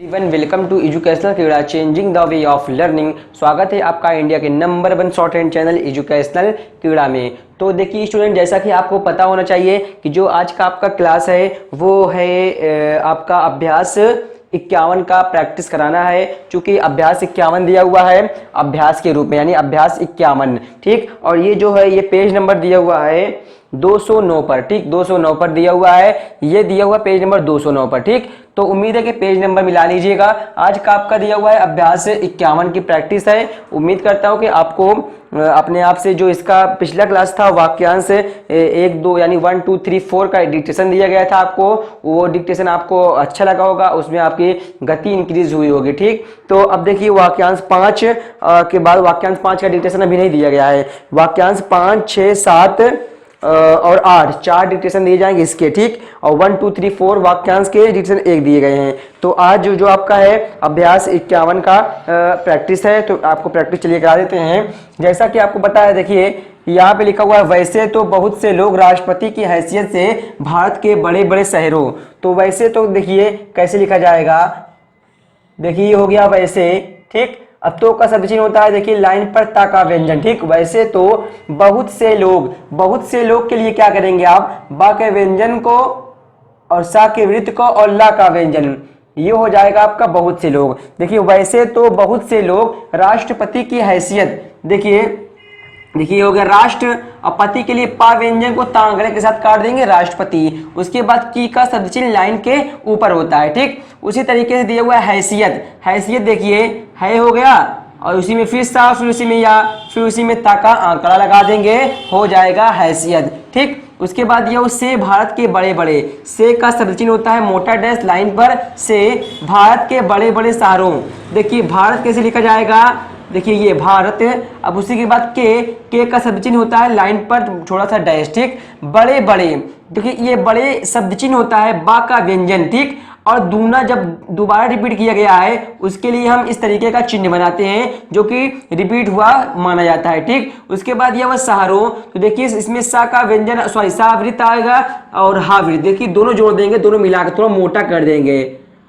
Everyone welcome to educational क्रीड़ा changing the way of learning. स्वागत है आपका इंडिया के number 1 short hand channel educational क्रीड़ा में। तो देखिए स्टूडेंट, जैसा कि आपको पता होना चाहिए कि जो आज का आपका क्लास है वो है आपका अभ्यास 51 का प्रैक्टिस कराना है। चूंकि अभ्यास 51 दिया हुआ है अभ्यास के रूप में, यानी अभ्यास 51, ठीक। और ये जो है ये पेज नंबर दिया हुआ है 209 पर, ठीक। 209 पर दिया हुआ है, ये दिया हुआ पेज नंबर 209 पर, ठीक। तो उम्मीद है कि पेज नंबर मिला लीजिएगा। आज का आपका दिया हुआ है अभ्यास 51 की प्रैक्टिस है। उम्मीद करता हूं कि आपको अपने आप से जो इसका पिछला क्लास था वाक्यांश 1 2 यानी 1 2 3 4 का डिक्टेशन दिया गया था आपको, वो डिक्टेशन आपको अच्छा लगा होगा, उसमें आपकी गति इंक्रीज हुई होगी, ठीक। तो अब देखिए वाक्यांश 5 के बाद वाक्यांश 5 का डिक्टेशन अभी नहीं दिया गया है। वाक्यांश 5 6 7 और 8 4 डिक्टेशन दिए जाएंगे इसके, ठीक। और 1 2 3 4 वाक्यांश के डिक्टेशन 1 दिए गए हैं। तो आज जो आपका है अभ्यास 51 का प्रैक्टिस है, तो आपको प्रैक्टिस चलिए करा देते हैं। जैसा कि आपको पता है, देखिए यहाँ पे लिखा हुआ है वैसे तो बहुत से लोग राष्ट्रपति की हैसियत से भारत के बड़े बड़े शहरों, तो वैसे तो देखिए कैसे लिखा जाएगा, देखिए ये हो गया वैसे, ठीक। अब तो का शब्द चिन्ह होता है, देखिए लाइन पर ता का व्यंजन, ठीक। वैसे तो बहुत से लोग, बहुत से लोग के लिए क्या करेंगे आप, बा के व्यंजन को और सा के वृत्त को और ला का व्यंजन, ये हो जाएगा आपका बहुत से लोग। देखिए वैसे तो बहुत से लोग राष्ट्रपति की हैसियत, देखिए हो गया राष्ट्र और पति के लिए पा व्यंजन को तांगड़े के साथ काट देंगे राष्ट्रपति। उसके बाद की का शब्द चिन्ह लाइन के ऊपर होता है, ठीक। उसी तरीके से दिया हुआ है हैसियत, हैसियत देखिए है हो गया और उसी में फिर सा, फिर उसी में या, फिर उसी में ता का आंकड़ा लगा देंगे, हो जाएगा हैसियत, ठीक। उसके बाद यह से भारत के बड़े बड़े, से का शब्द चिन्ह होता है मोटा डैश लाइन पर, से भारत के बड़े बड़े शहरों। देखिए भारत कैसे लिखा जाएगा, देखिए ये भारत, अब उसी के बाद के का शब्द चिन्ह होता है लाइन पर थोड़ा सा डैश, ठीक। बड़े बड़े, देखिए ये बड़े शब्द चिन्ह होता है बा का व्यंजन, ठीक। और दूना जब दोबारा रिपीट किया गया है उसके लिए हम इस तरीके का चिन्ह बनाते हैं जो कि रिपीट हुआ माना जाता है, ठीक। उसके बाद यह वह शहरों, तो देखिए इसमें सा का व्यंजन सॉरी सा वृत्त आएगा और हा वृत्त, देखिए दोनों जोड़ देंगे, दोनों मिलाकर थोड़ा मोटा कर देंगे,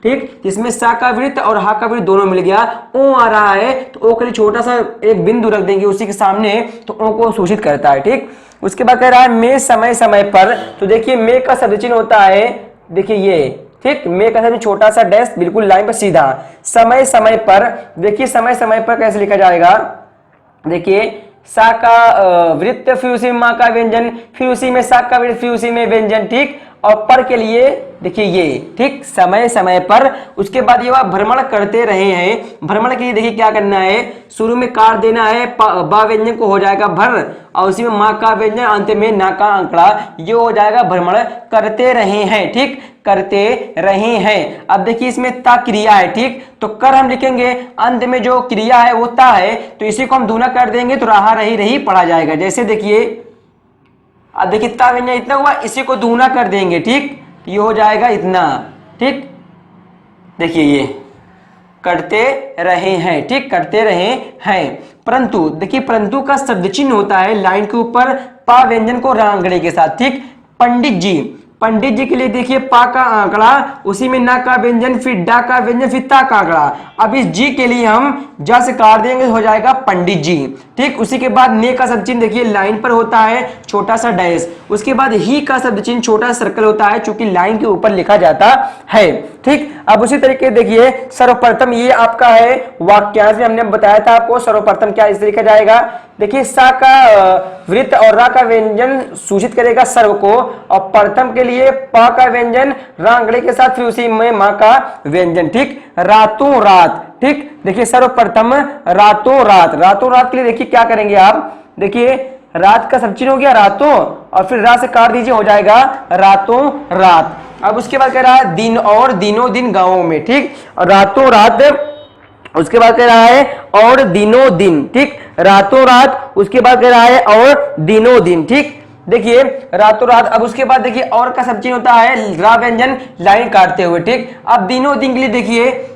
ठीक। इसमें सा का वृत्त और हा का वृत्त दोनों मिल गया। ओ आ रहा है तो ओ के लिए छोटा सा एक बिंदु रख देंगे उसी के सामने, तो ओ को सूचित करता है, ठीक। उसके बाद कह रहा है मैं समय समय पर, तो देखिए मैं का शब्द चिन्ह होता है, देखिए ये, ठीक। मैं का शब्द छोटा सा डैश बिल्कुल लाइन पर सीधा, समय समय पर, देखिए समय समय पर कैसे लिखा जाएगा, देखिए सा का वृत्त, फिर उसी में माँ का व्यंजन, फिर उसी में सा का वृत्त, फिर उसी में व्यंजन, ठीक। और पर के लिए देखिए ये, ठीक, समय समय पर। उसके बाद ये वह भ्रमण करते रहे हैं, भ्रमण के लिए देखिए क्या करना है, शुरू में काट देना है, बा व्यंजन को हो जाएगा भर और उसी में माँ का व्यंजन, अंत में ना का आंकड़ा, ये हो जाएगा भ्रमण करते रहे हैं, ठीक, करते रहे हैं। अब देखिए इसमें ता क्रिया है, ठीक। तो कर हम लिखेंगे, अंत में जो क्रिया है वो ता है, तो इसी को हम दूना कर देंगे तो रहा रही रही पढ़ा जाएगा। जैसे देखिए अब देखिए ता व्यंजन इतना हुआ, इसी को दूना कर देंगे, ठीक, ये हो जाएगा इतना, ठीक। देखिए ये करते रहे हैं, ठीक, करते रहे हैं। परंतु देखिए परंतु का शब्द चिन्ह होता है लाइन के ऊपर पा व्यंजन को रांगड़े के साथ, ठीक। पंडित जी, पंडित जी के लिए देखिए पा का आंकड़ा, उसी में ना का व्यंजन, फिर डा का व्यंजन, फिर ता का आंकड़ा। अब इस जी के लिए हम जा से काट देंगे, हो जाएगा पंडित जी, ठीक। उसी के बाद ने का शब्द चिन्ह देखिए लाइन पर होता है छोटा सा डैश, उसके बाद ही का शब्द चिन्ह छोटा सर्कल होता है चूंकि लाइन के ऊपर लिखा जाता है, ठीक। अब उसी तरीके देखिए सर्वप्रथम, ये आपका है वाक्यांश में हमने बताया था आपको सर्वप्रथम क्या इस लिखा जाएगा, देखिए सा का वृत्त और रा का व्यंजन सूचित करेगा सर्व को, और प्रथम के लिए पा का व्यंजन रांगड़े के साथ, फिर उसी में माँ का व्यंजन, ठीक। रातों रात, ठीक। देखिए सर्वप्रथम रातों रात, रातों रात के लिए देखिए क्या करेंगे आप, देखिए रात का सब चिन्ह हो गया रातों और फिर रात से काट दीजिए, हो जाएगा रातों रात। अब उसके बाद कह रहा है दिन और दिनों दिन गांवों में, ठीक। और रातों रात, उसके बाद कह रहा है और दिनों दिन, ठीक, रातों रात। उसके बाद कह रहा है और दिनों दिन, ठीक। देखिए रातों रात, अब उसके बाद देखिए और का सब चिन्ह होता है रा व्यंजन लाइन काटते हुए, ठीक। अब दिनों दिन के लिए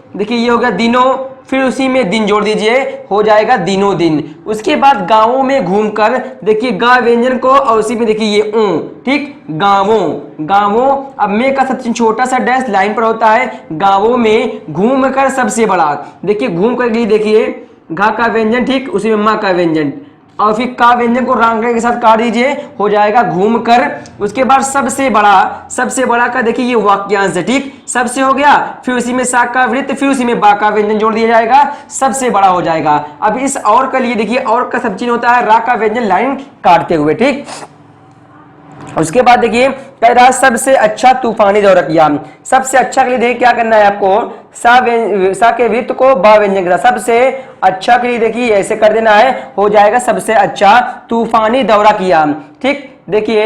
देखिए ये हो गया दिनों, फिर उसी में दिन जोड़ दीजिए, हो जाएगा दिनों दिन। उसके बाद गांवों में घूमकर, देखिए गा व्यंजन को और उसी में देखिए ये ऊ, ठीक, गांवों, गांवों। अब में का सबसे छोटा सा डैश लाइन पर होता है, गांवों में घूमकर सबसे बड़ा, देखिए घूम कर लिए, देखिए घा का व्यंजन, ठीक, उसी में माँ का व्यंजन और फिर का व्यंजन को रांगड़े के साथ काट दीजिए, हो जाएगा घूमकर। उसके बाद सबसे बड़ा, सबसे बड़ा का देखिए ये वाक्यांश है, ठीक, सबसे हो गया, फिर उसी में सा का वृत्त, फिर उसी में बा का व्यंजन जोड़ दिया जाएगा, सबसे बड़ा हो जाएगा। अब इस और के लिए देखिए और का सब चीज होता है रा का व्यंजन लाइन काटते हुए, ठीक। उसके बाद देखिए कह रहा सबसे अच्छा तूफानी दौरा किया। सबसे अच्छा के लिए देखिए क्या करना है आपको, सा के वृत्त को बा व्यंजन के साथ, सबसे अच्छा के लिए देखिए ऐसे कर देना है, हो जाएगा सबसे अच्छा तूफानी दौरा किया, ठीक। देखिए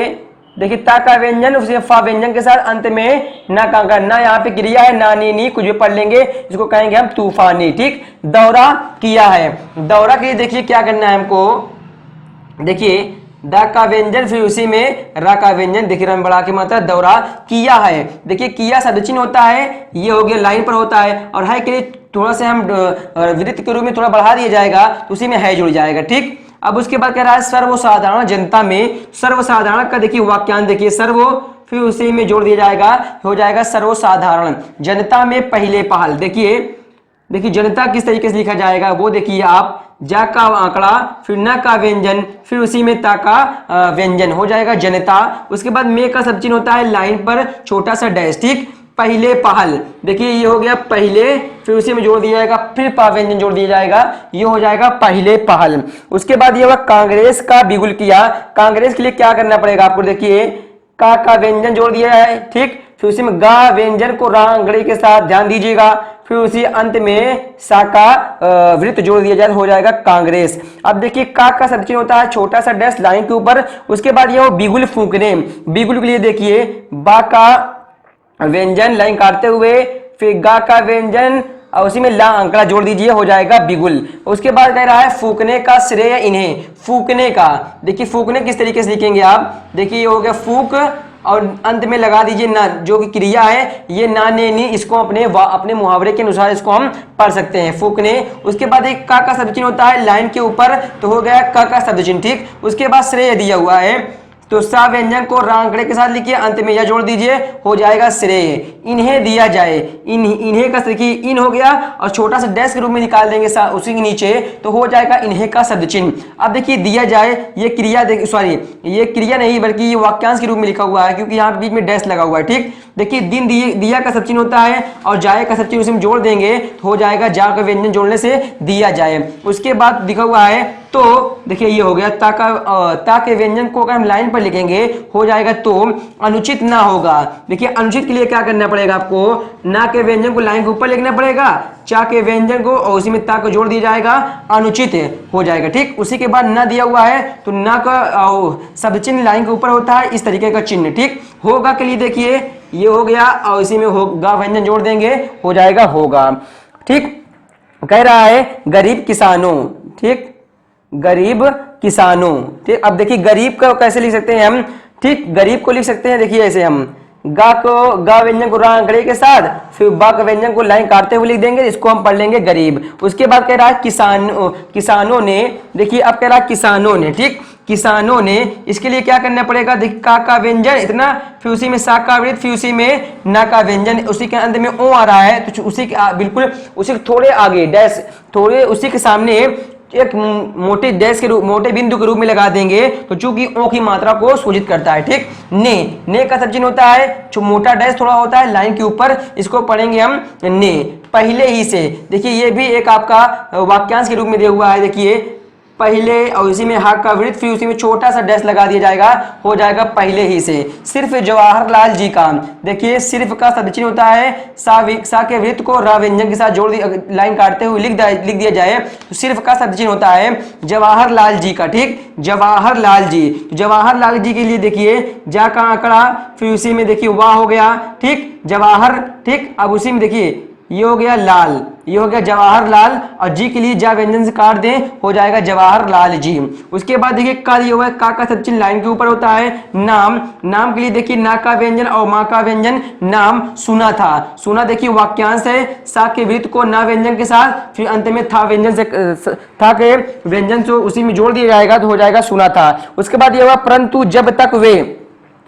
देखिए ता का व्यंजन उसे फा व्यंजन के साथ अंत में ना का करना, यहाँ पे क्रिया है ना नी नी, कुछ भी पढ़ लेंगे, इसको कहेंगे हम तूफानी, ठीक। दौरा किया है, दौरा के लिए देखिए क्या करना है हमको, देखिए दा का व्यंजन फिर उसी में रा का व्यंजन, देखिए रंग बढ़ा के मात्रा, दौरा किया है। देखिए किया शब्द चिन्ह होता है, ये हो गया लाइन पर होता है, और है के लिए थोड़ा से हम वृत्त के रूप में थोड़ा बढ़ा दिया जाएगा तो उसी में है जुड़ जाएगा, ठीक। अब उसके बाद कह रहा है सर्वसाधारण जनता में, सर्वसाधारण का देखिए वाक्यांश, देखिए सर्व फिर उसी में जोड़ दिया जाएगा, हो जाएगा सर्वसाधारण जनता में पहले पहल। देखिए जनता किस तरीके से लिखा जाएगा वो देखिए आप, जा का आंकड़ा, फिर न का व्यंजन, फिर उसी में ता का व्यंजन, हो जाएगा जनता। उसके बाद में का सब चिन्ह होता है लाइन पर छोटा सा डैश, ठीक, पहले पहल, देखिए ये हो गया पहले, फिर उसी में जोड़ दिया जाएगा, फिर पा व्यंजन जोड़ दिया जाएगा, ये हो जाएगा पहले पहल। उसके बाद ये हुआ कांग्रेस का बिगुल किया। कांग्रेस के लिए क्या करना पड़ेगा आपको, देखिए का व्यंजन जोड़ दिया है, ठीक, फिर उसी में गा व्यंजन को रांगड़ी के साथ, ध्यान दीजिएगा, फिर उसी अंत में सा का वृत्त जोड़ दिया जाए, हो जाएगा कांग्रेस। अब देखिए का सब चीज होता है छोटा सा डैश लाइन के ऊपर। उसके बाद ये हो बिगुल फूंकने, बिगुल के लिए देखिए बा का व्यंजन लाइन काटते हुए, फिर गा का व्यंजन और उसी में ला अंकड़ा जोड़ दीजिए, हो जाएगा बिगुल। उसके बाद कह रहा है फूकने का श्रेय इन्हें, फूकने का, देखिए फूकने किस तरीके से लिखेंगे आप, देखिए ये हो गया फूक और अंत में लगा दीजिए ना, जो कि क्रिया है ये ना ने नी, इसको अपने मुहावरे के अनुसार इसको हम पढ़ सकते हैं, फूकने। उसके बाद एक का शब्द चिन्ह होता है लाइन के ऊपर, तो हो गया का शब्द चिन्ह, ठीक। उसके बाद श्रेय दिया हुआ है, तो सा व्यंजन को रांकड़े के साथ लिखिए, अंत में यह जोड़ दीजिए, हो जाएगा श्रेय। इन्हें दिया जाए, इन्हें का देखिए इन हो गया और छोटा सा डैश के रूप में निकाल देंगे उसी के नीचे, तो हो जाएगा इन्हें का शब्द चिन्ह। अब देखिए दिया जाए, ये क्रिया, सॉरी ये क्रिया नहीं बल्कि ये वाक्यांश के रूप में लिखा हुआ है, क्योंकि यहाँ बीच में डैश लगा हुआ है, ठीक। देखिए दिन दिया का सब चिन्ह होता है और जाए का सब चिन्ह उसी में जोड़ देंगे, तो हो जाएगा जा का व्यंजन जोड़ने से दिया जाए। उसके बाद लिखा हुआ है तो, देखिए ये हो गया ता के व्यंजन को अगर हम लाइन पर लिखेंगे, हो जाएगा तो अनुचित ना होगा। देखिए अनुचित के लिए क्या करना पड़ेगा आपको, ना के व्यंजन को लाइन के ऊपर लिखना पड़ेगा, चा के व्यंजन को और उसी में ता को जोड़ दिया जाएगा, अनुचित हो जाएगा, ठीक। उसी के बाद ना दिया हुआ है तो ना का शब्द चिन्ह लाइन के ऊपर होता है इस तरीके का चिन्ह, ठीक। होगा के लिए देखिए ये हो गया और इसी में होगा व्यंजन जोड़ देंगे, हो जाएगा होगा, ठीक। कह रहा है गरीब किसानों, ठीक, गरीब किसानों, ठीक। अब देखिए गरीब को कैसे लिख सकते हैं हम, ठीक, गरीब को लिख सकते हैं, देखिए ऐसे हम गा व्यंजन को रांकड़े के साथ, फिर बा का व्यंजन को लाइन काटते हुए लिख देंगे, इसको हम पढ़ लेंगे गरीब। उसके बाद कह रहा है किसानों ने, देखिए अब कह रहा है किसानों ने, ठीक, किसानों ने, इसके लिए क्या करना पड़ेगा, देखिए का व्यंजन इतना, फिर उसी में सा का वृत्त, फिर उसी में ना का व्यंजन, उसी के अंत में ओ आ रहा है, तो उसी के बिल्कुल उसी थोड़े आगे डैश, थोड़े उसी के सामने एक मोटे डैश के रूप, मोटे बिंदु के रूप में लगा देंगे, तो चूंकि ओ की मात्रा को सूचित करता है, ठीक। ने का सब चिन्ह होता है, जो मोटा डैश थोड़ा होता है लाइन के ऊपर, इसको पढ़ेंगे हम ने, पहले ही से। देखिए ये भी एक आपका वाक्यांश के रूप में दिया हुआ है, देखिए पहले और इसी में हा का वृत्त, फिर उसी में छोटा सा डैश लगा दिया जाएगा, हो जाएगा पहले ही से। सिर्फ जवाहरलाल जी का, देखिए सिर्फ का शब्द चिन्ह होता है, सा के वृत्त को रा व्यंजन के साथ जोड़ लाइन काटते हुए लिख दिया जाए, तो सिर्फ का शब्द चिन्ह होता है जवाहरलाल जी का, ठीक, जवाहरलाल जी। तो जवाहरलाल जी के लिए देखिए जा का आंकड़ा, फिर उसी में देखिए वाह हो गया, ठीक, जवाहर, ठीक। अब उसी में देखिए ये हो गया लाल, ये हो गया जवाहरलाल, और जी के लिए जा व्यंजन से काट दें, हो जाएगा जवाहरलाल जी। उसके बाद देखिए का ये हुआ है, का सब चिन्ह लाइन के ऊपर होता है। नाम, नाम के लिए देखिए ना का व्यंजन और माँ का व्यंजन, नाम सुना था, सुना देखिए वाक्यांश है, सा के वृत्त को ना व्यंजन के साथ, फिर अंत में था व्यंजन से, था के व्यंजन से उसी में जोड़ दिया जाएगा तो हो जाएगा सुना था। उसके बाद ये हुआ परंतु जब तक वे,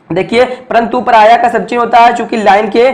देखिए परंतु पर आया का सब चिन्ह होता है चूंकि लाइन के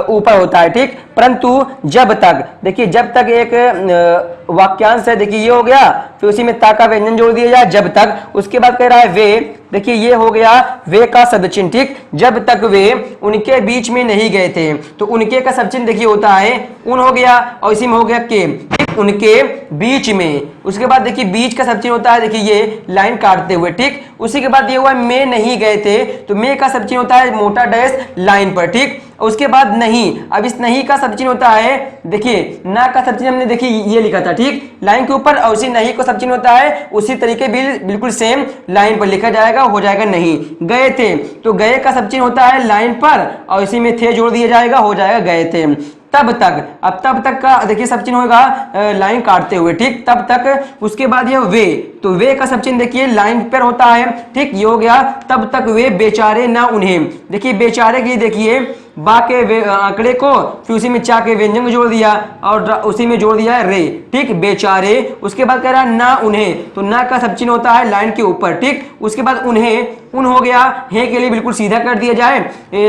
ऊपर होता है, ठीक। परंतु जब तक, देखिए जब तक एक वाक्यांश है, देखिए ये हो गया, फिर उसी में ता का व्यंजन जोड़ दिया जाए जब तक। उसके बाद कह रहा है वे, देखिए ये हो गया वे का शब्द चिन्ह, ठीक। जब तक वे उनके बीच में नहीं गए थे, तो उनके का शब्द चिन्ह देखिए होता है उन हो गया, और इसी में हो गया के, ठीक, उनके बीच में। उसके बाद देखिए बीच का शब्द चिन्ह होता है, देखिए ये लाइन काटते हुए, ठीक। उसी के बाद ये हुआ में नहीं गए थे, तो में का शब्द चिन्ह होता है मोटा डैश लाइन पर, ठीक। उसके बाद नहीं, अब इस नहीं का शब्द चिन्ह होता है, देखिए ना का शब्द चिन्ह हमने देखिए ये लिखा था, ठीक, लाइन के ऊपर, और उसी नहीं का शब्द चिन्ह होता है उसी तरीके बिल्कुल सेम लाइन पर लिखा जाएगा, हो जाएगा नहीं। गए थे, तो गए का शब्द चिन्ह होता है लाइन पर, और इसी में थे जोड़ दिया जाएगा, हो जाएगा गए थे। तब तक, अब तब तक का देखिए सब चिन्ह होगा लाइन काटते हुए, ठीक, तब तक। उसके बाद ये वे, तो वे का सब चिन्ह देखिए लाइन पर होता है, ठीक, ये हो गया तब तक वे बेचारे ना उन्हें, देखिए बेचारे के लिए देखिए बा के आंकड़े को, फिर उसी में चा के व्यंजन को जोड़ दिया, और उसी में जोड़ दिया है रे, ठीक, बेचारे। उसके बाद कह रहा है ना उन्हें, तो ना का सब चिन्ह होता है लाइन के ऊपर, ठीक। उसके बाद उन्हें, उन हो गया, हे के लिए बिल्कुल सीधा कर दिया जाए,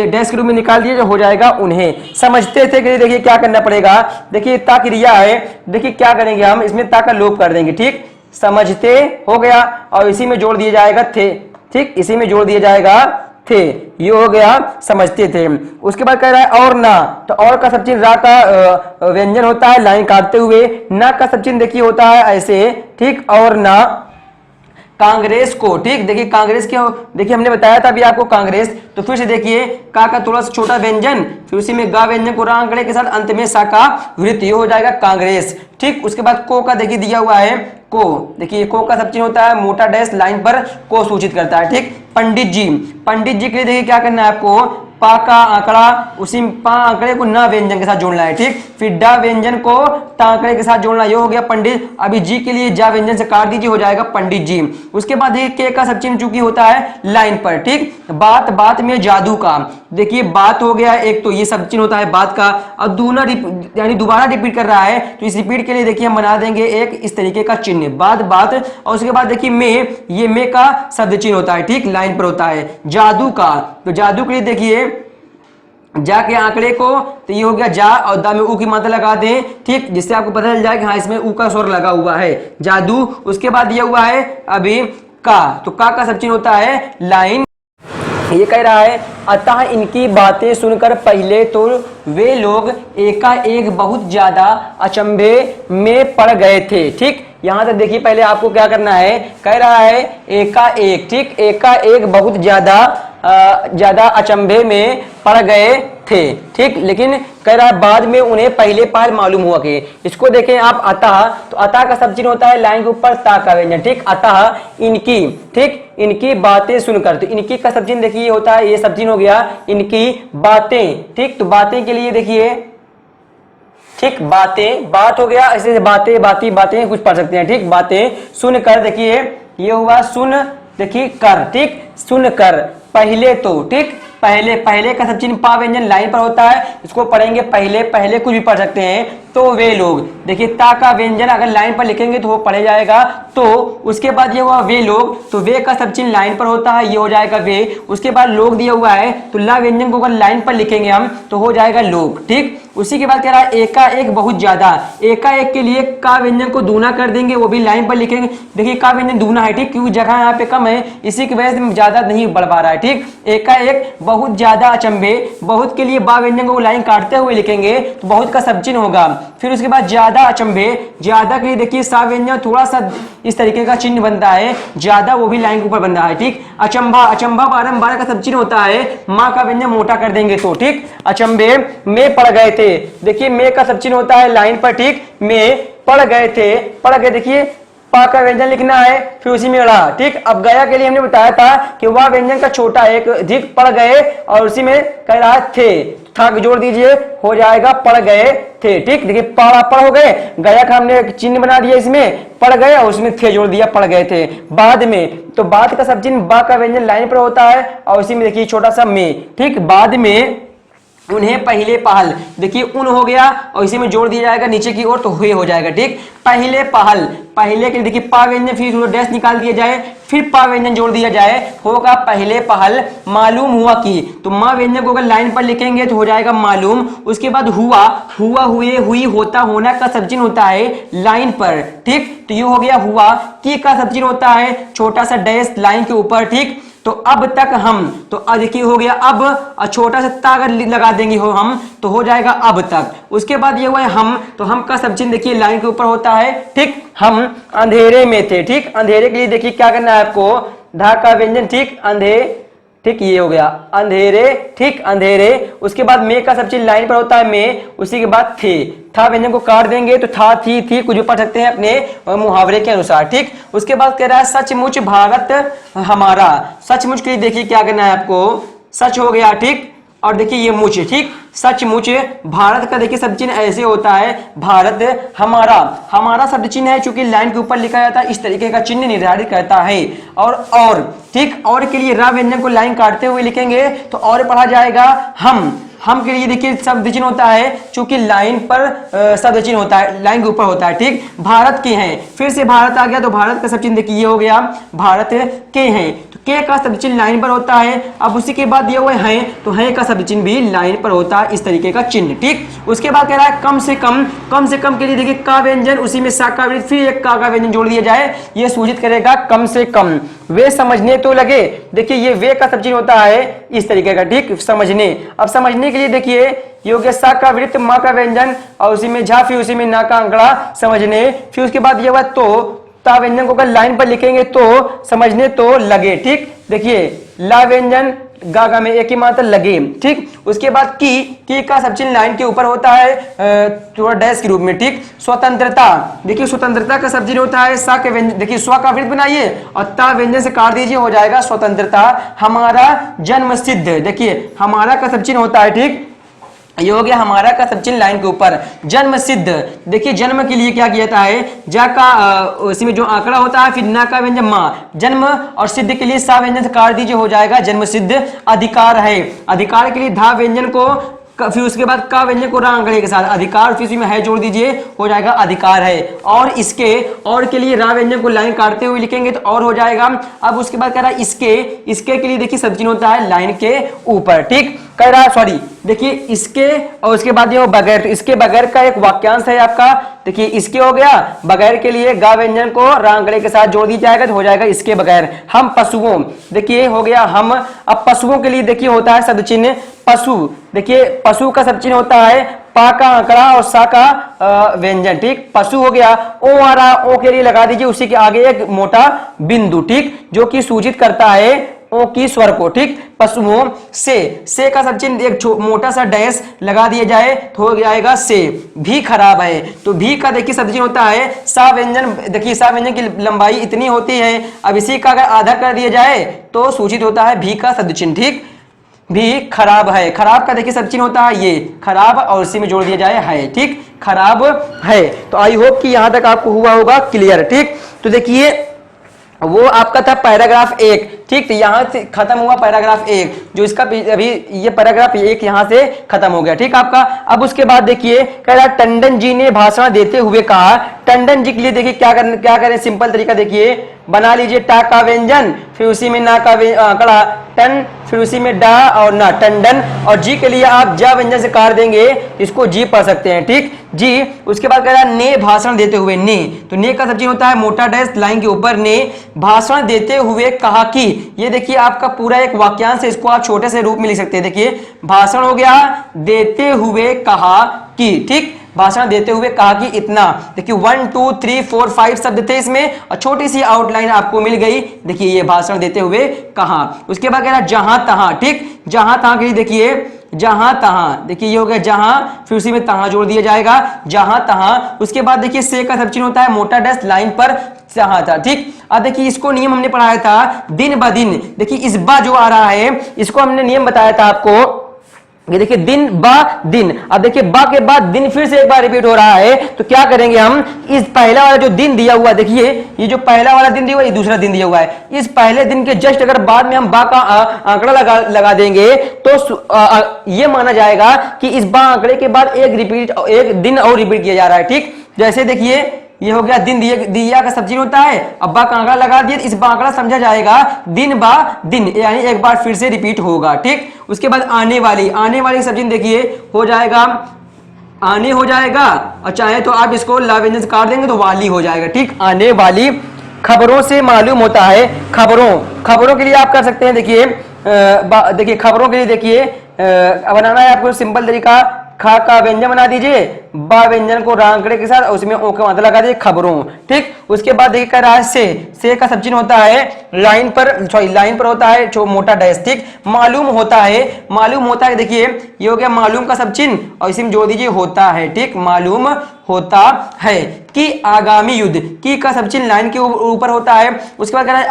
डैश के रूप में निकाल दिया, जो हो जाएगा उन्हें। समझते थे कि देखिए क्या करना पड़ेगा, देखिए ता क्रिया है, देखिए क्या करेंगे हम, इसमें ता का लोप कर देंगे, ठीक। समझते हो गया, और इसी में जोड़ दिया जाएगा थे, ठीक, इसी में जोड़ दिया जाएगा थे, ये हो गया समझते थे। उसके बाद कह रहा है और ना, तो और का सब चिन्ह रा का व्यंजन होता है लाइन काटते हुए, ना का सब चिन्ह देखिए होता है ऐसे, ठीक। और ना कांग्रेस को, ठीक, देखिए कांग्रेस के, देखिए हमने बताया था अभी आपको कांग्रेस, तो फिर से देखिए का थोड़ा सा छोटा व्यंजन, फिर उसी में गा व्यंजन को रा आंकड़े के साथ, अंत में सा का वृत्त, ये हो जाएगा कांग्रेस, ठीक। उसके बाद को का देखिए दिया हुआ है को, देखिए को का सब चिन्ह होता है मोटा डैश लाइन पर को सूचित करता है, ठीक। पंडित जी, पंडित जी के लिए देखिए क्या करना है आपको, पा का आंकड़ा, उसी पा आंकड़े को ना व्यंजन के साथ जोड़ना है, ठीक। फिर डा व्यंजन को ता आंकड़े के साथ जोड़ना, ये हो गया पंडित। अभी जी के लिए जा व्यंजन से काट दीजिए, हो जाएगा पंडित जी। उसके बाद देखिए के का सब चिन्ह चूंकि होता है लाइन पर, ठीक। बात, बात में जादू का, देखिए बात हो गया एक, तो ये सब चिन्ह होता है बात का, और दूना यानी दोबारा रिपीट कर रहा है, तो इस रिपीट के लिए देखिए हम बना देंगे एक इस तरीके का चिन्ह, बात बात। और उसके बाद देखिए में, ये में का शब्द चिन्ह होता है, ठीक, लाइन पर होता है। जादू का, तो जादू के लिए देखिए जा के आंकड़े को, तो ये हो गया जा, और दा में ऊ की मात्रा लगा दें, ठीक, जिससे आपको पता चल जाए कि हाँ इसमें ऊ का स्वर लगा हुआ है, जादू। उसके बाद दिया हुआ है अभी का, तो का सब चिन्ह होता है लाइन। ये कह रहा है अतः इनकी बातें सुनकर पहले तो वे लोग एकाएक बहुत ज्यादा अचंभे में पड़ गए थे, ठीक। यहां तक देखिए पहले आपको क्या करना है, कह रहा है एकाएक, ठीक, एकाएक बहुत ज्यादा अचंभे में पड़ गए थे, ठीक। लेकिन कह रहा है बाद में उन्हें पहले पार मालूम हुआ कि, इसको देखें आप अतः, तो अतः का सब चिन्ह होता है लाइन के ऊपर ता का व्यंजन, ठीक। अतः इनकी, ठीक, इनकी बातें सुनकर, तो इनकी का सब चिन्ह देखिए होता है, ये सब चिन्ह हो गया इनकी बातें, ठीक। तो बातें के लिए देखिए, ठीक, बातें, बात हो गया, ऐसे बातें बाती बातें कुछ पढ़ सकते हैं, ठीक। बातें सुनकर, देखिए ये हुआ सुन, देखिए कर, ठीक, सुनकर पहले तो, ठीक, पहले, पहले का सब चिन्ह पा व्यंजन लाइन पर होता है, इसको पढ़ेंगे पहले, पहले कुछ भी पढ़ सकते हैं। तो वे लोग, देखिए ता का व्यंजन अगर लाइन पर लिखेंगे तो वो पढ़े जाएगा, तो उसके बाद ये हुआ वे लोग, तो वे का सब चिन्ह लाइन पर होता है, ये हो जाएगा वे। उसके बाद लोग दिया हुआ है, तो ला व्यंजन को अगर लाइन पर लिखेंगे हम तो हो जाएगा लोग, ठीक। उसी के बाद कह रहा है एकाएक बहुत ज्यादा, एकाएक के लिए का व्यंजन को दूना कर देंगे, वो भी लाइन पर लिखेंगे, देखिए का व्यंजन दूना है, ठीक, क्योंकि जगह यहाँ पे कम है, इसी की वजह से ज्यादा नहीं बढ़ पा रहा है, ठीक। एकाएक बहुत ज्यादा अचंभे, बहुत के लिए बा व्यंजन को लाइन काटते हुए लिखेंगे तो बहुत का सब चिन्ह होगा। फिर उसके बाद ज्यादा अचंभे, ज्यादा के लिए देखिए सा व्यंजन थोड़ा सा इस तरीके का चिन्ह बनता है, ज्यादा वो भी लाइन के ऊपर बनता है, ठीक। अचंभा, अचंभा बारंबार का सब चिन्ह होता है, माँ का व्यंजन मोटा कर देंगे तो, ठीक। अचंभे में पड़ गए थे, देखिए में का सब चिन्ह होता है लाइन पर, ठीक, में पड़ गए थे, पड़ गए, देखिए पा का व्यंजन लिखना है, फिर उसी में ड़ा, ठीक। अब गया के लिए हमने बताया था कि वह व्यंजन का छोटा एक, ठीक, पड़ गए, और उसी में कह रहा थे, था जोड़ दीजिए, हो जाएगा पढ़ गए थे। ठीक, देखिए पढ़ हो गए, गया का हमने चिन्ह बना दिया, इसमें पढ़ गए और उसमें थे जोड़ दिया, पढ़ गए थे। बाद में, तो बाद का सब चिन्ह बा का व्यंजन लाइन पर होता है और उसी में देखिए छोटा सा में। ठीक, बाद में उन्हें पहले पहल, देखिए उन हो गया और इसी में जोड़ दिया जाएगा नीचे की ओर, तो हुए हो जाएगा। ठीक, पहले पहल, पहले के लिए देखिए पा व्यंजन, फिर डैश निकाल दिया जाए, फिर पा व्यंजन जोड़ दिया जाए, होगा पहले पहल मालूम हुआ कि, तो मां व्यंजन को अगर लाइन पर लिखेंगे तो हो जाएगा मालूम। उसके बाद हुआ, हुआ हुए हुई होता होना का सब चिन्ह होता है लाइन पर। ठीक, तो ये हो गया हुआ, की का सब चिन्ह होता है छोटा सा डैश लाइन के ऊपर। ठीक, तो अब तक हम, तो देखिए हो गया अब, और छोटा सा ता अगर लगा देंगे हो हम तो हो जाएगा अब तक। उसके बाद ये हुआ है हम, तो हम का सब चिन्ह देखिए लाइन के ऊपर होता है। ठीक, हम अंधेरे में थे। ठीक, अंधेरे के लिए देखिए क्या करना है आपको, धा का व्यंजन। ठीक, ठीक, ये हो गया अंधेरे। ठीक, अंधेरे। उसके बाद में का सब चीज लाइन पर होता है में, उसी के बाद थे, था व्यंजन को काट देंगे तो था थी कुछ भी पढ़ सकते हैं अपने मुहावरे के अनुसार। ठीक, उसके बाद कह रहा है सचमुच भारत हमारा। सचमुच के लिए देखिए क्या करना है आपको, सच हो गया। ठीक, और देखिए ये मुझ। ठीक, सचमुच भारत का देखिए शब्द चिन्ह ऐसे होता है, भारत हमारा, हमारा शब्द चिन्ह है चूंकि लाइन के ऊपर लिखा जाता है, इस तरीके का चिन्ह निर्धारित करता है। और ठीक, और के लिए रा व्यंजन को लाइन काटते हुए लिखेंगे तो और पढ़ा जाएगा हम के लिए देखिए शब्द चिन्ह होता है चूंकि लाइन पर शब्द चिन्ह होता है, लाइन के ऊपर होता है। ठीक, भारत के हैं, फिर से भारत आ गया तो भारत का शब्द चिन्ह देखिए ये हो गया भारत के हैं, तो के का शब्द चिन्ह लाइन पर होता है। अब उसी के बाद ये हुए हैं, तो हैं का शब्द चिन्ह भी लाइन पर होता है, इस तरीके का चिन्ह। ठीक, उसके बाद कह रहा है कम से कम के लिए देखिए का व्यंजन, उसी में सा का फिर एक का व्यंजन जोड़ दिया जाए, ये सूचित करेगा कम से कम। वे समझने तो लगे, देखिए ये वे का शब्द चिन्ह होता है इस तरीके का। ठीक, समझने। अब समझने के लिए देखिए ये हो गया सा का वृत्त, मां का व्यंजन और उसी में झा, फिर उसी में ना का अंकड़ा, समझने। फिर उसके बाद ये हुआ तो, ता व्यंजन को अगर लाइन पर लिखेंगे तो समझने तो लगे। ठीक, देखिए ला व्यंजन गागा में एक ही मात्रा लगे। ठीक, उसके बाद की का सब चिन्ह लाइन के ऊपर होता है थोड़ा डैश के रूप में। ठीक, स्वतंत्रता, देखिए स्वतंत्रता का सब चिन्ह होता है सा के व्यंजन, देखिए स्व का वृत्त बनाइए और ता व्यंजन से काट दीजिए, हो जाएगा स्वतंत्रता। हमारा जन्म सिद्ध, देखिए हमारा का सब चिन्ह होता है। ठीक, ये हो गया हमारा का सब चिन्ह लाइन के ऊपर। जन्म सिद्ध, देखिए जन्म के लिए क्या किया जाता है, जा का उसी में जो आंकड़ा होता है, फिर ना का व्यंजन मां, जन्म, और सिद्ध के लिए सा व्यंजन से काट दीजिए, हो जाएगा जन्म सिद्ध। अधिकार है, अधिकार के लिए धा व्यंजन को, फिर उसके बाद का व्यंजन को रा आंकड़े के साथ अधिकार, फिर उसी में है जोड़ दीजिए, हो जाएगा अधिकार है। और इसके, और के लिए रा व्यंजन को लाइन काटते हुए लिखेंगे तो और हो जाएगा। अब उसके बाद कह रहा है इसके के लिए देखिए सब चिन्ह होता है लाइन के ऊपर। ठीक, कह रहा है सॉरी, देखिए इसके और उसके बाद ये बगैर, तो इसके बगैर का एक वाक्यांश है आपका। देखिए इसके हो गया, बगैर के लिए गा व्यंजन को रा आंकड़े के साथ जोड़ दी जाएगा तो हो जाएगा इसके बगैर। हम पशुओं, देखिए हो गया हम। अब पशुओं के लिए देखिए होता है शब्द चिन्ह पशु, देखिए पशु का शब्द चिन्ह होता है पा का आंकड़ा और सा का व्यंजन। ठीक, पशु हो गया। ओ आ रहा, ओ के लिए लगा दीजिए उसी के आगे एक मोटा बिंदु। ठीक, जो कि सूचित करता है ओ की स्वर को। ठीक, पशुओं से का सब चिन्ह एक मोटा सा डैश लगा दिया जाए तो हो जाएगा से। भी खराब है, तो भी का देखिए शब्द चिन्ह होता है सा व्यंजन, देखिए सा व्यंजन की लंबाई इतनी होती है, अब इसी का अगर आधा कर दिया जाए तो सूचित होता है भी का शब्द चिन्ह। ठीक, भी खराब है, खराब का देखिए सब चिन्ह होता है ये खराब और इसी में जोड़ दिया जाए है। ठीक, खराब है। तो आई होप कि यहां तक आपको हुआ होगा क्लियर। ठीक, तो देखिए वो आपका था पैराग्राफ 1। ठीक, तो यहां से खत्म हुआ पैराग्राफ 1, जो इसका अभी ये पैराग्राफ 1 यहां से खत्म हो गया। ठीक, आपका। अब उसके बाद देखिए कह रहा टंडन जी ने भाषण देते हुए कहा, टंडन जी के लिए देखिए क्या करें, सिंपल तरीका देखिए बना लीजिए, टा का व्यंजन, फिर उसी में ना का आंकड़ा टन, फिर उसी में डा और ना, टंडन। और जी के लिए आप जा व्यंजन से काट देंगे, इसको जी पढ़ सकते हैं। ठीक, जी। उसके बाद कह रहा है ने भाषण देते हुए, ने, तो ने का सब चिन्ह होता है मोटा डैश लाइन के ऊपर, ने भाषण देते हुए कहा कि, ये देखिए आपका पूरा एक वाक्यांश है, इसको आप छोटे से रूप में लिख सकते हैं। देखिए भाषण हो गया, देते हुए कहा कि, ठीक, भाषण देते हुए कहा कि इतना। देखिए 1 2 3 4 5 शब्द थे इसमें और छोटी सी आउटलाइन आपको मिल गई। देखिए ये भाषण देते हुए कहा। उसके बाद कह रहा जहां तहां, ठीक, जहां तहां के लिए देखिए जहां तहां, देखिए ये हो गया जहां, फिर उसी में तहां जोड़ दिया जाएगा, जहां तहां। उसके बाद देखिए से का सब चिन्ह होता है मोटा डैश लाइन पर जहां था। ठीक, अब देखिए इसको नियम हमने पढ़ाया था दिन ब दिन। देखिए इस बा जो आ रहा है इसको हमने नियम बताया था आपको, ये देखिए दिन बा दिन। अब देखिए बा के बाद दिन फिर से एक बार रिपीट हो रहा है, तो क्या करेंगे हम, इस पहला वाला जो दिन दिया हुआ, देखिए ये जो पहला वाला दिन दिया हुआ, ये दूसरा दिन दिया हुआ है, इस पहले दिन के जस्ट अगर बाद में हम बा का आंकड़ा लगा देंगे तो ये माना जाएगा कि इस बा आंकड़े के बाद एक दिन और रिपीट किया जा रहा है। ठीक, जैसे देखिए ये हो गया दिन, दिया का सब चिन्ह होता है, अब बा का आंकड़ा लगा दिया, इस बा आंकड़ा समझा जाएगा दिन बा दिन, यानी एक बार फिर से रिपीट होगा। ठीक, उसके बाद आने वाली सब चिन्ह देखिए हो जाएगा, आने हो जाएगा, और चाहे तो आप इसको ला व्यंजन से काट देंगे तो वाली हो जाएगा। ठीक, आने वाली। खबरों से मालूम होता है, खबरों के लिए आप कर सकते हैं, देखिए खबरों के लिए देखिए बनाना है आपको सिंपल तरीका, खा का व्यंजन बना दीजिए, बा व्यंजन को आंकड़े के साथ उसमें ओ का मतलब लगा दीजिए खबरों। ठीक, उसके बाद देखिए क्या रहा है, से का सब चिन्ह होता है लाइन पर होता है जो मोटा डैश। ठीक, मालूम होता है, देखिए ये हो गया मालूम का सब चिन्ह और इसी में जोड़ दीजिए होता है। ठीक, मालूम होता है कि आगामी युद्ध, की का सब चिन्ह लाइन के ऊपर होता है। उसके बाद कह रहा है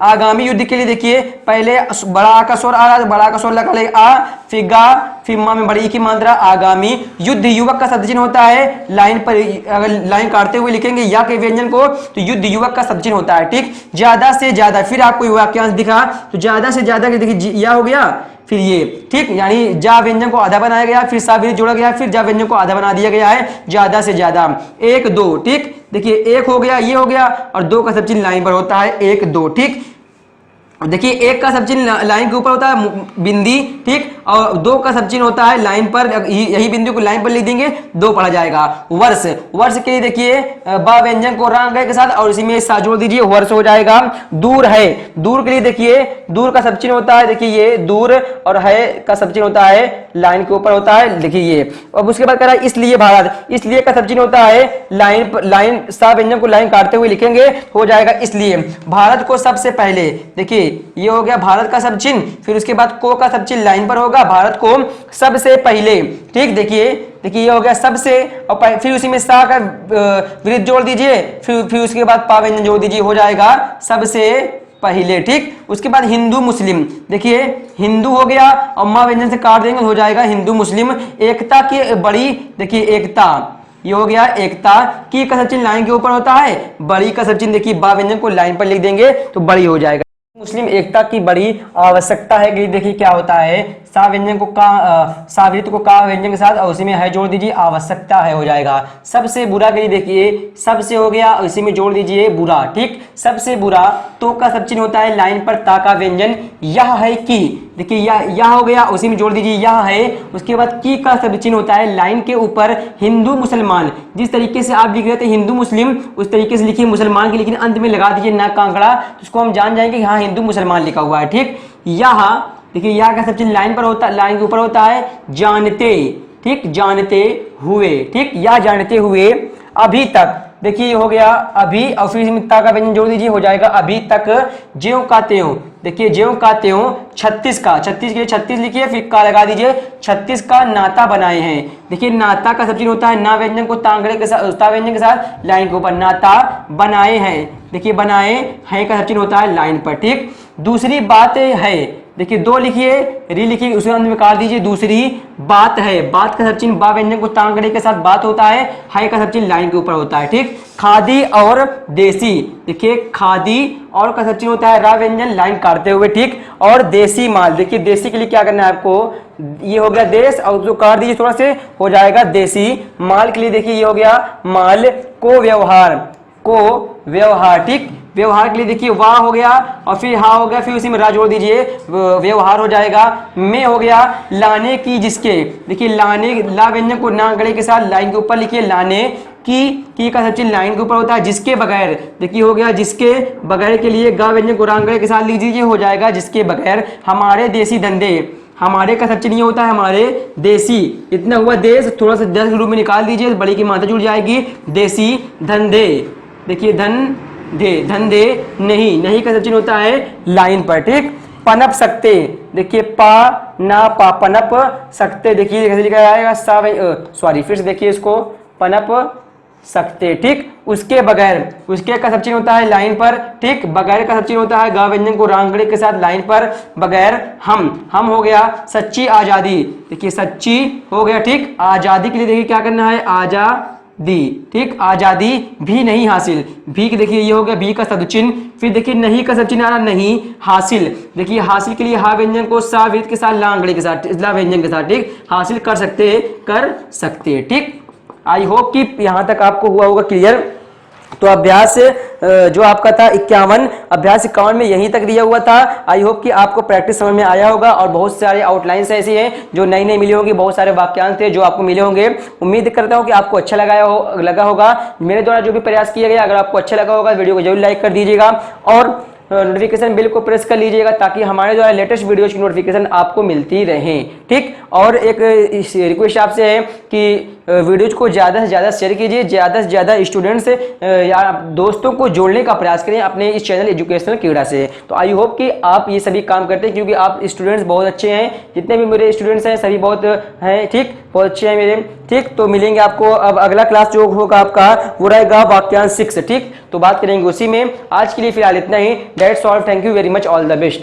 आगामी युद्ध के लिए देखिए पहले बड़ा का स्वर आ रहा है, बड़ा का स्वर लगा ले आ, फिर गा, फिर मा में बड़ी की मात्रा, आगामी युद्ध। युवक का शब्द चिन्ह होता है लाइन पर, अगर लाइन काटते हुए लिखेंगे या के व्यंजन को तो युद्ध युवक का शब्द चिन्ह होता है। ठीक, ज्यादा से ज्यादा, फिर आपको वाक्यांश दिखा तो ज्यादा से ज्यादा देखिए या हो गया, फिर ये। ठीक, यानी जा व्यंजन को आधा बनाया गया, फिर सा भी जोड़ा गया, फिर जा व्यंजन को आधा बना दिया गया है, ज्यादा से ज्यादा। एक दो, ठीक, देखिए एक हो गया, ये हो गया, और दो का सब चिन्ह लाइन पर होता है, एक दो। ठीक, देखिए एक का सब चिन्ह लाइन के ऊपर होता है बिंदी। ठीक, और दो का सब चिन्ह होता है लाइन पर, यही बिंदु को लाइन पर लिख देंगे, दो पढ़ा जाएगा। वर्ष के लिए देखिए बा व्यंजन को रांग के साथ और इसी में सा जोड़ दीजिए, वर्ष हो जाएगा। दूर है, दूर के लिए देखिए दूर का सब चिन्ह होता है, देखिए ये दूर, और है का सब चिन्ह होता है लाइन के ऊपर होता है, देखिए ये। अब उसके बाद कह रहा है इसलिए भारत, इसलिए का सब चिन्ह होता है लाइन सा व्यंजन को लाइन काटते हुए लिखेंगे, हो जाएगा इसलिए। भारत को सबसे पहले, देखिए ये हो गया भारत का सब चिन्ह, फिर उसके बाद को का सब चिन्ह लाइन पर होगा, भारत को सबसे पहले। ठीक, देखिए ये हो गया सबसे, और फिर उसी में सा का विरुद्ध जोड़ दीजिए, फिर उसके बाद पा व्यंजन जोड़ दीजिए, हो जाएगा सबसे पहले। ठीक, उसके बाद हिंदू मुस्लिम, देखिए हिंदू हो गया और मा व्यंजन से काट देंगे, हो जाएगा हिंदू मुस्लिम। एकता की बड़ी, देखिए एकता, ये हो गया एकता। की का सब चिन्ह लाइन के ऊपर होता है, बड़ी का सब चिन्ह देखिए बा व्यंजन को लाइन पर लिख देंगे तो बड़ी हो जाएगा। मुस्लिम एकता की बड़ी आवश्यकता है कि देखिए क्या होता है, सा व्यंजन को सावृत को का व्यंजन के साथ और उसी में है जोड़ दीजिए, आवश्यकता है, हो जाएगा। सबसे बुरा के लिए देखिए सबसे हो गया और इसी में जोड़ दीजिए बुरा। ठीक, सबसे बुरा, तो का सब चिन्ह होता है लाइन पर ता का व्यंजन, यह है की, देखिए यह हो गया, उसी में जोड़ दीजिए यह है। उसके बाद की का सब चिन्ह होता है लाइन के ऊपर हिंदू मुसलमान, जिस तरीके से आप लिख रहे थे हिंदू मुस्लिम उस तरीके से लिखिए मुसलमान की, लेकिन अंत में लगा दीजिए ना का आंकड़ा, तो उसको हम जान जाएंगे कि हाँ हिंदू मुसलमान लिखा हुआ है। ठीक, यह देखिए यह का सब चिन्ह लाइन पर होता है, लाइन के ऊपर होता है जानते। ठीक, जानते हुए। ठीक, या जानते हुए। अभी तक, देखिए हो गया अभी और फिर इसमें ता का व्यंजन जोड़ दीजिए, हो जाएगा अभी तक। ज्यों का त्यों, देखिए ज्यों का त्यों। 36 के लिए 36 लिखिए, फिर का लगा दीजिए, 36 का नाता बनाए हैं। देखिए नाता का सब चिन्ह होता है ना व्यंजन को तांगड़े के साथ, ता व्यंजन के साथ लाइन के ऊपर, नाता बनाए हैं। देखिए बनाए हैं का सब चिन्ह होता है लाइन पर। ठीक, दूसरी बात है, देखिए दो लिखिए, री लिखिए, उसके अंत में काट दीजिए। दूसरी बात है, बात का सब चिन्ह बा व्यंजन को तांगड़े के साथ बात होता है का सब चिन्ह लाइन के ऊपर होता है। ठीक, खादी और देसी, देखिए खादी और का सब चिन्ह होता है रा व्यंजन लाइन काटते हुए। ठीक, और देसी माल, देखिए देसी के लिए क्या करना है आपको, ये हो गया देश और जो काट दीजिए थोड़ा से, हो जाएगा देसी। माल के लिए देखिए ये हो गया माल। को व्यवहार। ठीक, व्यवहार के लिए देखिए वाह हो गया और फिर हा हो गया, फिर उसी में रा जोड़ दीजिए, व्यवहार हो जाएगा। में हो गया लाने की जिसके, देखिए लाने ला व्यंजन को ना गड़े के साथ लाइन के ऊपर लिखिए, लाने की का सब चिन्ह लाइन के ऊपर होता है। जिसके बगैर, देखिए हो गया जिसके बगैर के लिए गा व्यंजन को रांगड़े के साथ लिख दीजिए, हो जाएगा जिसके बगैर। हमारे देसी धंधे, हमारे का सब चिन्ह ये होता है हमारे देसी, इतना हुआ देश, थोड़ा सा 10 के रूप में निकाल दीजिए, बड़ी की मात्रा जुड़ जाएगी। देसी धंधे, देखिए धंधे नहीं का सब चिन्ह होता है लाइन पर। ठीक, पनप सकते, देखिए पा ना पा, पनप सकते, देखिए कैसे लिखा जाएगा, फिर से देखिए इसको, पनप सकते। ठीक, उसके बगैर, उसके का सब चिन्ह होता है लाइन पर। ठीक, बगैर का सब चिन्ह होता है ग व्यंजन को रांगड़े के साथ लाइन पर। बगैर हम हो गया सच्ची आजादी। देखिए सच्ची हो गया। ठीक, आजादी के लिए देखिए क्या करना है, आजादी। ठीक, आजादी भी नहीं हासिल, भी के देखिए ये हो गया भी का सदचिन्ह। फिर देखिए नहीं का सब चिन्ह आ रहा नहीं हासिल। देखिए हासिल के लिए हा व्यंजन को सा वृत्त के साथ लांगड़े के साथ ला व्यंजन के साथ। ठीक, हासिल कर सकते। ठीक, आई होप कि यहां तक आपको हुआ होगा क्लियर। तो अभ्यास जो आपका था 51, अभ्यास 51 में यहीं तक दिया हुआ था। आई होप कि आपको प्रैक्टिस समझ में आया होगा। और बहुत सारे आउटलाइंस ऐसी हैं जो नई नई मिली होंगी, बहुत सारे वाक्यांश थे जो आपको मिले होंगे। उम्मीद करता हूं कि आपको अच्छा लगा होगा मेरे द्वारा जो भी प्रयास किया गया। अगर आपको अच्छा लगा होगा वीडियो को जरूर लाइक कर दीजिएगा और नोटिफिकेशन बिल को प्रेस कर लीजिएगा ताकि हमारे द्वारा लेटेस्ट वीडियोज की नोटिफिकेशन आपको मिलती रहे। ठीक, और एक रिक्वेस्ट आपसे है कि वीडियोज को ज़्यादा से ज़्यादा शेयर कीजिए, ज़्यादा से ज़्यादा स्टूडेंट्स या दोस्तों को जोड़ने का प्रयास करें अपने इस चैनल एजुकेशनल क्रीड़ा से। तो आई होप कि आप ये सभी काम करते हैं क्योंकि आप स्टूडेंट्स बहुत अच्छे हैं। जितने भी मेरे स्टूडेंट्स हैं सभी बहुत हैं। ठीक, बहुत अच्छे हैं मेरे। ठीक, तो मिलेंगे आपको। अब अगला क्लास जो होगा आपका वो रहेगा वाक्यांश 6। ठीक, तो बात करेंगे उसी में। आज के लिए फिलहाल इतना ही। That's all, thank you very much, all the best.